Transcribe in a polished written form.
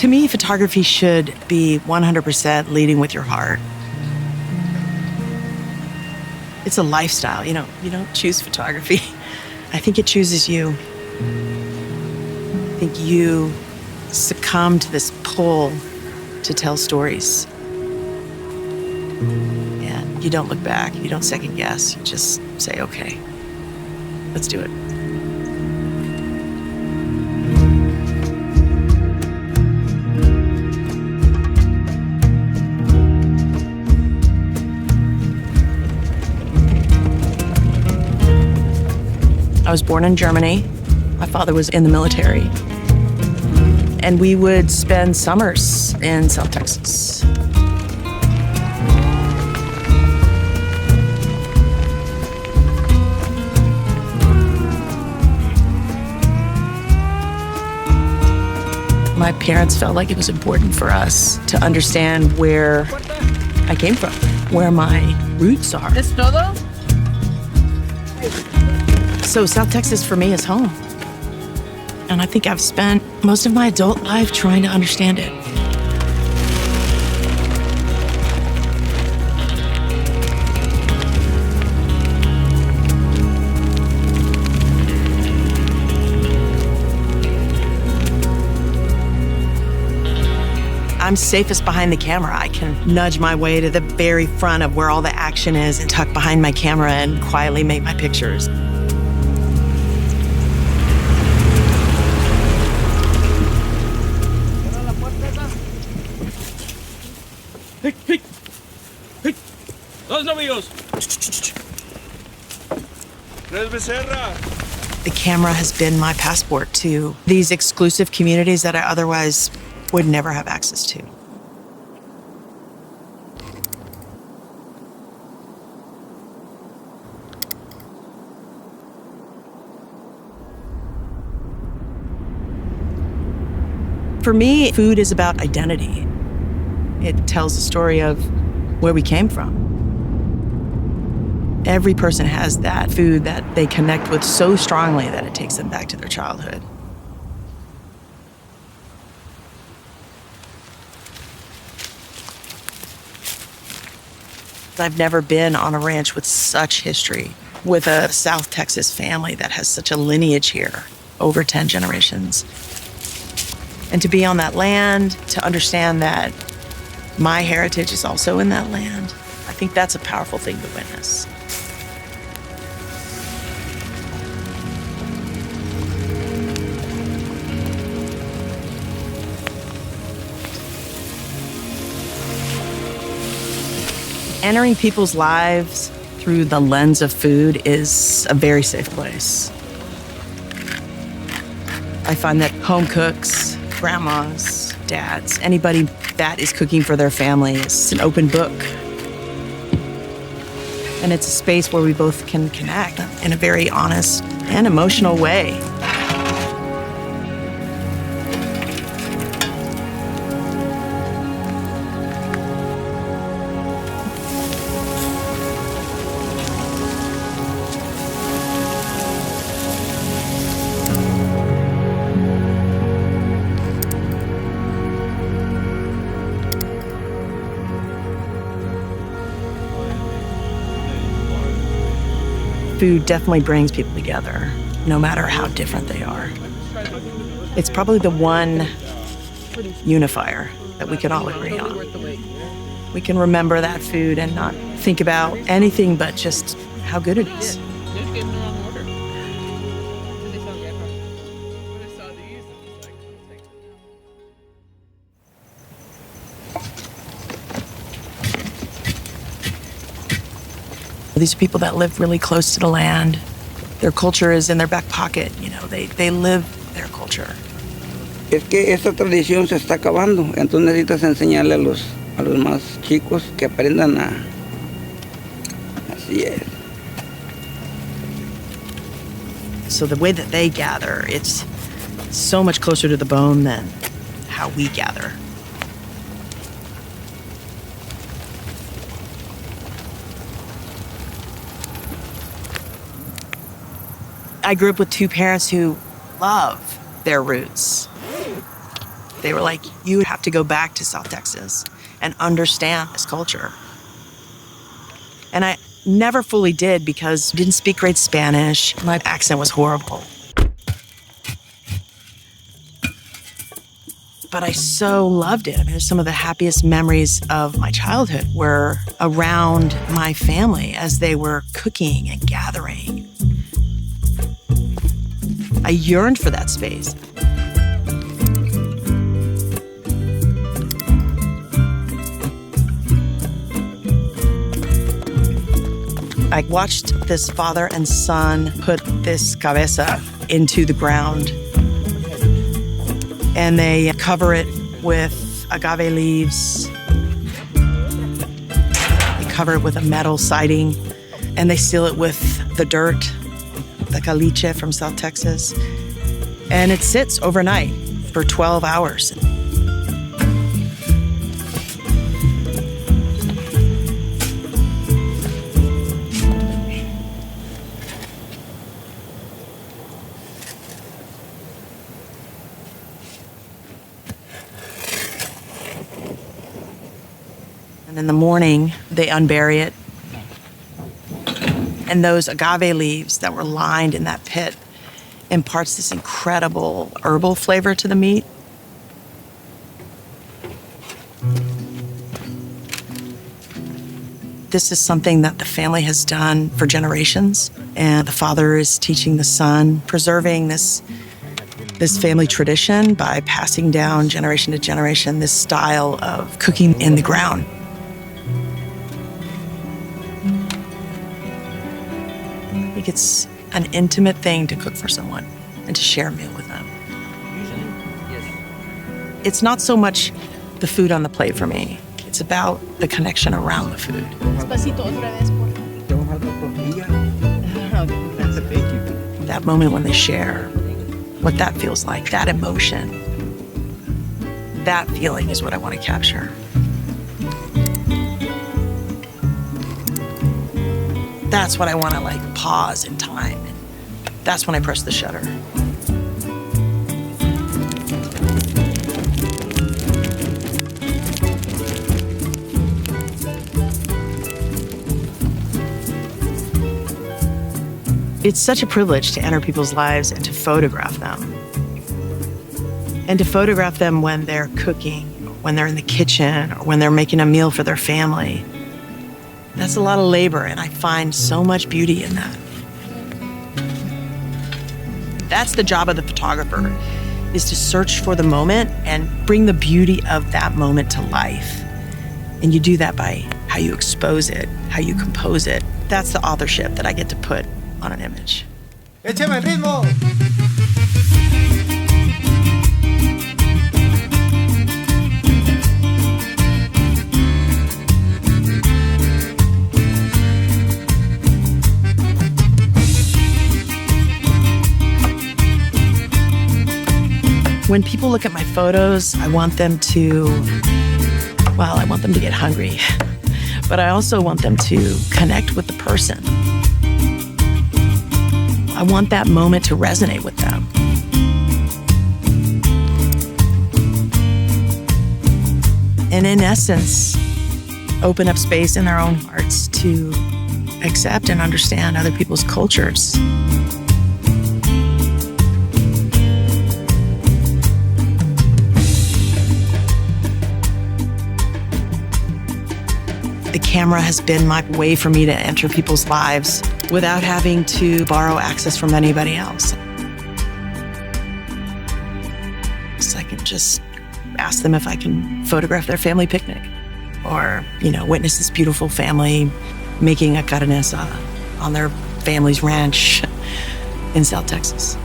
To me, photography should be 100% leading with your heart. It's a lifestyle, you don't choose photography. I think it chooses you. I think you succumb to this pull to tell stories. And you don't look back, you don't second guess, you just say, okay, let's do it. I was born in Germany. My father was in the military. And we would spend summers in South Texas. My parents felt like it was important for us to understand where I came from, where my roots are. ¿Es todo? So South Texas for me is home. And I think I've spent most of my adult life trying to understand it. I'm safest behind the camera. I can nudge my way to the very front of where all the action is and tuck behind my camera and quietly make my pictures. The camera has been my passport to these exclusive communities that I otherwise would never have access to. For me, food is about identity. It tells the story of where we came from. Every person has that food that they connect with so strongly that it takes them back to their childhood. I've never been on a ranch with such history, with a South Texas family that has such a lineage here, over 10 generations. And to be on that land, to understand that my heritage is also in that land, I think that's a powerful thing to witness. Entering people's lives through the lens of food is a very safe place. I find that home cooks, grandmas, dads, anybody that is cooking for their family is an open book. And it's a space where we both can connect in a very honest and emotional way. Food definitely brings people together, no matter how different they are. It's probably the one unifier that we can all agree on. We can remember that food and not think about anything but just how good it is. These are people that live really close to the land. Their culture is in their back pocket, they live their culture. Es que esta tradición se está acabando, entonces necesitas enseñarle a los más chicos que aprendan a... Así es. So the way that they gather, it's so much closer to the bone than how we gather. I grew up with two parents who love their roots. They were like, you have to go back to South Texas and understand this culture. And I never fully did because I didn't speak great Spanish. My accent was horrible. But I so loved it. I mean, some of the happiest memories of my childhood were around my family as they were cooking and gathering. I yearned for that space. I watched this father and son put this cabeza into the ground, and they cover it with agave leaves. They cover it with a metal siding, and they seal it with the dirt, the caliche from South Texas. And it sits overnight for 12 hours. And in the morning, they unbury it. And those agave leaves that were lined in that pit imparts this incredible herbal flavor to the meat. This is something that the family has done for generations, and the father is teaching the son, preserving this family tradition by passing down generation to generation this style of cooking in the ground. I think it's an intimate thing to cook for someone and to share a meal with them. It's not so much the food on the plate for me. It's about the connection around the food. That moment when they share, what that feels like, that emotion, that feeling is what I want to capture. That's what I want to pause in time. And that's when I press the shutter. It's such a privilege to enter people's lives and to photograph them. And to photograph them when they're cooking, when they're in the kitchen, or when they're making a meal for their family. That's a lot of labor, and I find so much beauty in that. That's the job of the photographer, is to search for the moment and bring the beauty of that moment to life. And you do that by how you expose it, how you compose it. That's the authorship that I get to put on an image. ¡Écheme ritmo! When people look at my photos, I want them to get hungry, but I also want them to connect with the person. I want that moment to resonate with them. And in essence, open up space in their own hearts to accept and understand other people's cultures. The camera has been my way for me to enter people's lives without having to borrow access from anybody else. So I can just ask them if I can photograph their family picnic or, witness this beautiful family making a carne asada on their family's ranch in South Texas.